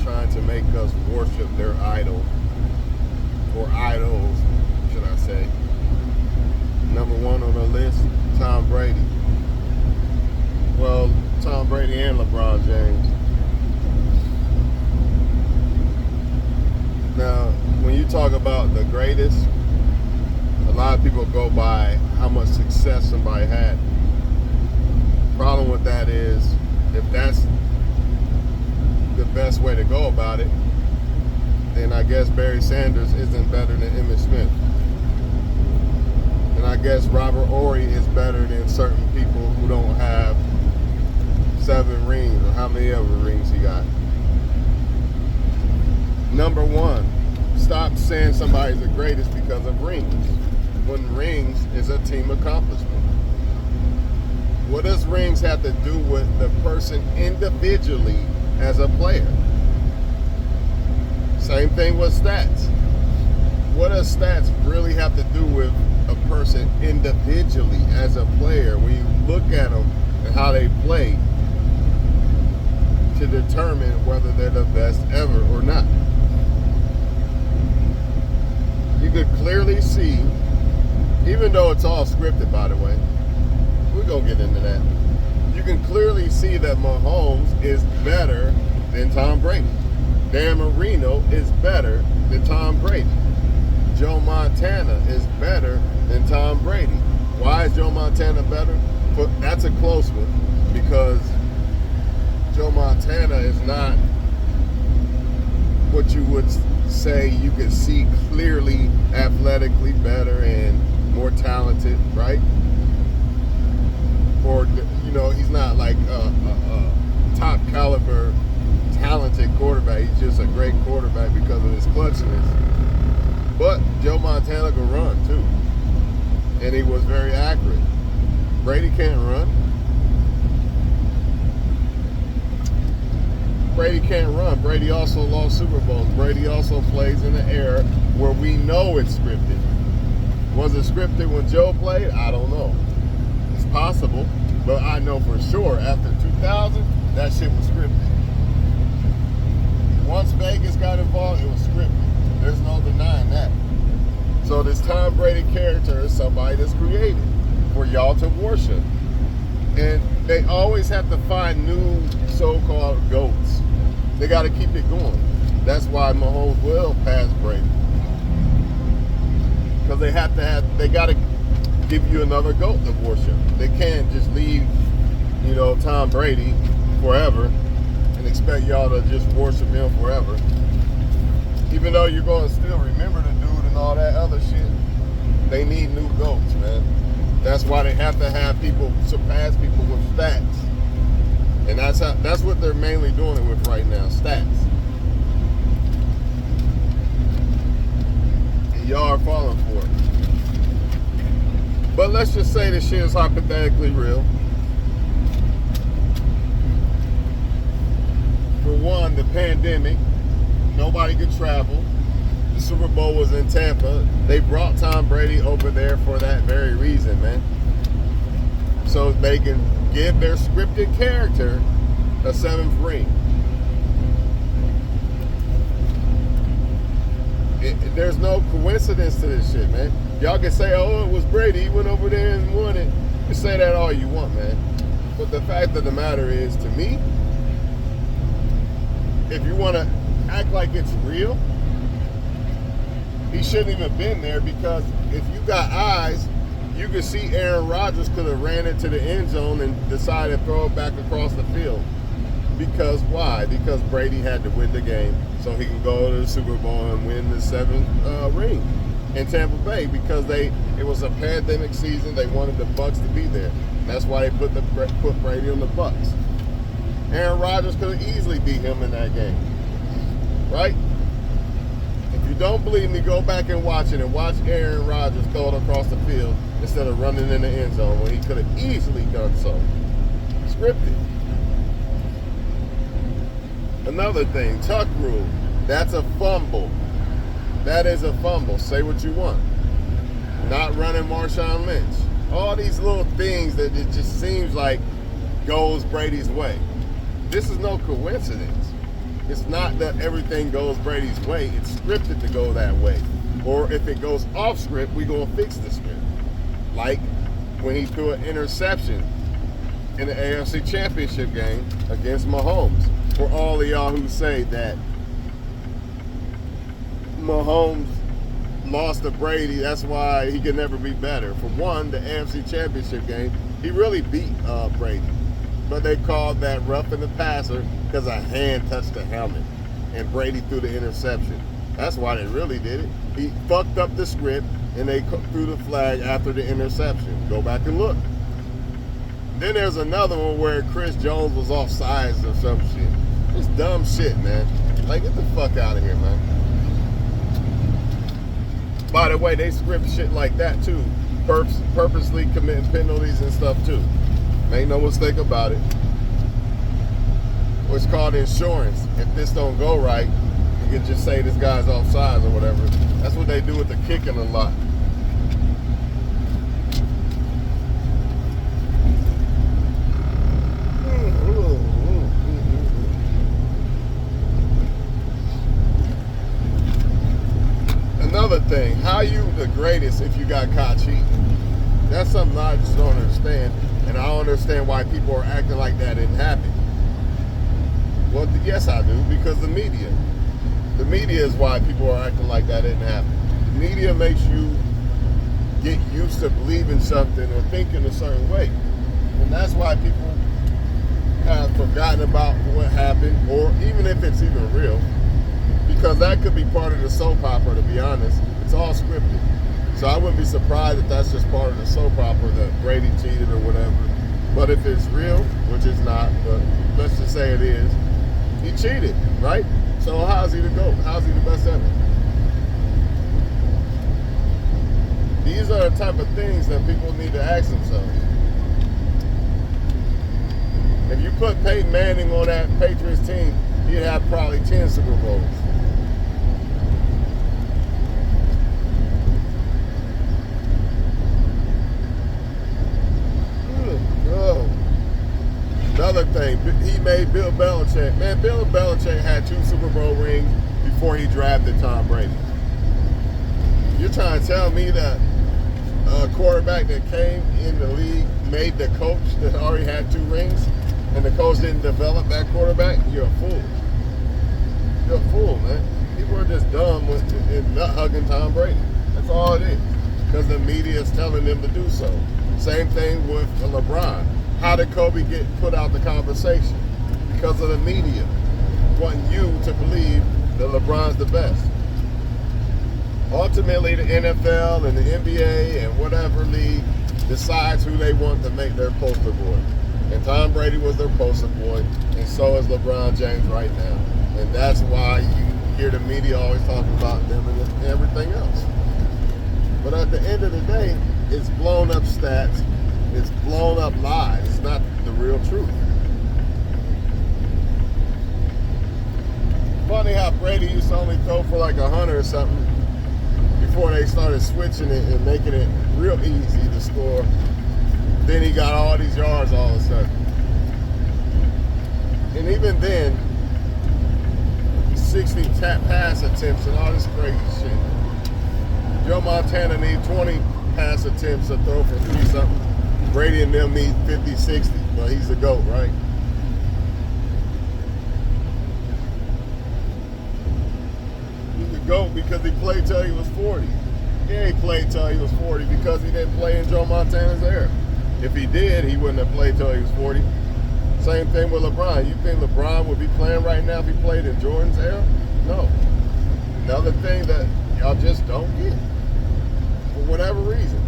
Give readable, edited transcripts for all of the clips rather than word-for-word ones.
trying to make us worship their idol, or idols, should I say. Number one on the list, Tom Brady. Well, Tom Brady and LeBron James. Now, when you talk about the greatest, a lot of people go by how much success somebody had. Problem with that is, if that's the best way to go about it, then I guess Barry Sanders isn't better than Emmitt Smith. And I guess Robert Horry is better than certain people who don't have 7 rings, or how many other rings he got. Number one, stop saying somebody's the greatest because of rings, when rings is a team accomplishment. What does rings have to do with the person individually as a player? Same thing with stats. What does stats really have to do with a person individually as a player when you look at them and how they play to determine whether they're the best ever or not? You could clearly see, even though it's all scripted, by the way, we're going to get into that. You can clearly see that Mahomes is better than Tom Brady. Dan Marino is better than Tom Brady. Joe Montana is better than Tom Brady. Why is Joe Montana better? That's a close one, because Joe Montana is not what you would say you could see clearly athletically better and more talented, right? Or, you know, he's not like a top caliber talented quarterback. He's just a great quarterback because of his clutchness. But Joe Montana could run too, and he was very accurate. Brady can't run. Brady can't run. Brady also lost Super Bowls. Brady also plays in an era where we know it's scripted. Was it scripted when Joe played? I don't know. It's possible, but I know for sure after 2000, that shit was scripted. Once Vegas got involved, it was scripted. There's no denying that. So this Tom Brady character is somebody that's created for y'all to worship. And they always have to find new so-called GOATs. They got to keep it going. That's why Mahomes will pass Brady. Because they got to give you another GOAT to worship. They can't just leave, you know, Tom Brady forever and expect y'all to just worship him forever. Even though you're going to still remember the dude and all that other shit, they need new GOATs, man. That's why they have to have people surpass people with stats. And that's what they're mainly doing it with right now, stats. And y'all are falling for it. But let's just say this shit is hypothetically real. For one, the pandemic, nobody could travel. The Super Bowl was in Tampa. They brought Tom Brady over there for that very reason, man. So they can give their scripted character a 7th ring. There's no coincidence to this shit, man. Y'all can say, oh, it was Brady. He went over there and won it. You can say that all you want, man. But the fact of the matter is, to me, if you want to act like it's real, he shouldn't even have been there, because if you got eyes, you could see Aaron Rodgers could have ran into the end zone and decided to throw it back across the field. Because why? Because Brady had to win the game so he can go to the Super Bowl and win the 7th ring in Tampa Bay, because it was a pandemic season. They wanted the Bucs to be there. That's why they put Brady on the Bucs. Aaron Rodgers could have easily beat him in that game, right? If you don't believe me, go back and watch it, and watch Aaron Rodgers throw it across the field instead of running in the end zone when he could have easily done so. Scripted. Another thing, tuck rule. That's a fumble. That is a fumble. Say what you want. Not running Marshawn Lynch. All these little things that it just seems like goes Brady's way. This is no coincidence. It's not that everything goes Brady's way. It's scripted to go that way. Or if it goes off script, we gonna fix the script. Like when he threw an interception in the AFC Championship game against Mahomes. For all of y'all who say that Mahomes lost to Brady, that's why he could never be better. For one, the AFC Championship game, he really beat Brady. But they called that roughing the passer because a hand touched the helmet and Brady threw the interception. That's why they really did it. He fucked up the script and they threw the flag after the interception. Go back and look. Then there's another one where Chris Jones was offsides or some shit. It's dumb shit, man. Like, get the fuck out of here, man. By the way, they script shit like that too. Purposely committing penalties and stuff too. Make no mistake about it. It's called insurance. If this don't go right, you can just say this guy's offsides or whatever. That's what they do with the kicking a lot. Another thing, how you the greatest if you got caught cheating? That's something I just don't understand. And I don't understand why people are acting like that didn't happen. Well, yes, I do, because the media. The media is why people are acting like that didn't happen. The media makes you get used to believing something or thinking a certain way. And that's why people have forgotten about what happened, or even if it's even real, because that could be part of the soap opera, to be honest. It's all scripted. So I wouldn't be surprised if that's just part of the soap opera that Brady cheated or whatever. But if it's real, which it's not, but let's just say it is, he cheated, right? So how's he the GOAT? How's he the best ever? These are the type of things that people need to ask themselves. If you put Peyton Manning on that Patriots team, he'd have probably 10 Super Bowls. Another thing, he made Bill Belichick. Man, Bill Belichick had 2 Super Bowl rings before he drafted Tom Brady. You're trying to tell me that a quarterback that came in the league made the coach that already had 2 rings and the coach didn't develop that quarterback? You're a fool. You're a fool, man. People are just dumb and nut hugging Tom Brady. That's all it is. Because the media is telling them to do so. Same thing with LeBron. How did Kobe get put out the conversation? Because of the media wanting you to believe that LeBron's the best. Ultimately, the NFL and the NBA and whatever league decides who they want to make their poster boy. And Tom Brady was their poster boy, and so is LeBron James right now. And that's why you hear the media always talking about them and everything else. But at the end of the day, it's blown up stats. It's blown up lies. It's not the real truth. Funny how Brady used to only throw for like 100 or something before they started switching it and making it real easy to score. Then he got all these yards all of a sudden. And even then, 60 pass attempts and all this crazy shit. Joe Montana need 20 pass attempts to throw for 3-something. Brady and them need 50, 60, but he's the GOAT, right? He's the GOAT because he played till he was 40. Yeah, he played till he was 40 because he didn't play in Joe Montana's era. If he did, he wouldn't have played till he was 40. Same thing with LeBron. You think LeBron would be playing right now if he played in Jordan's era? No. Another thing that y'all just don't get for whatever reason.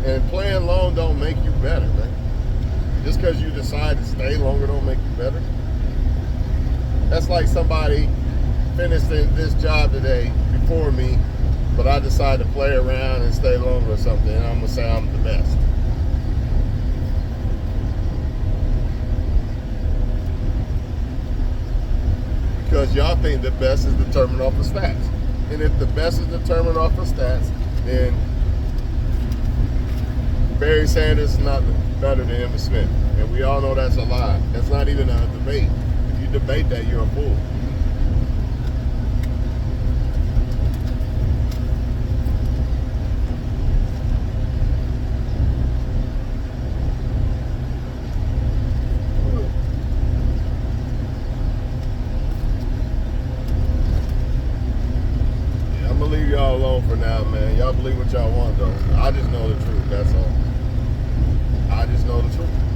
And playing long don't make you better, man. Just because you decide to stay longer don't make you better. That's like somebody finished this job today before me, but I decide to play around and stay longer or something, and I'm going to say I'm the best. Because y'all think the best is determined off of stats. And if the best is determined off of stats, then Barry Sanders is not better than Emmitt Smith. And we all know that's a lie. That's not even a debate. If you debate that, you're a fool. Leave y'all alone for now, man. Y'all believe what y'all want, though. I just know the truth. That's all. I just know the truth.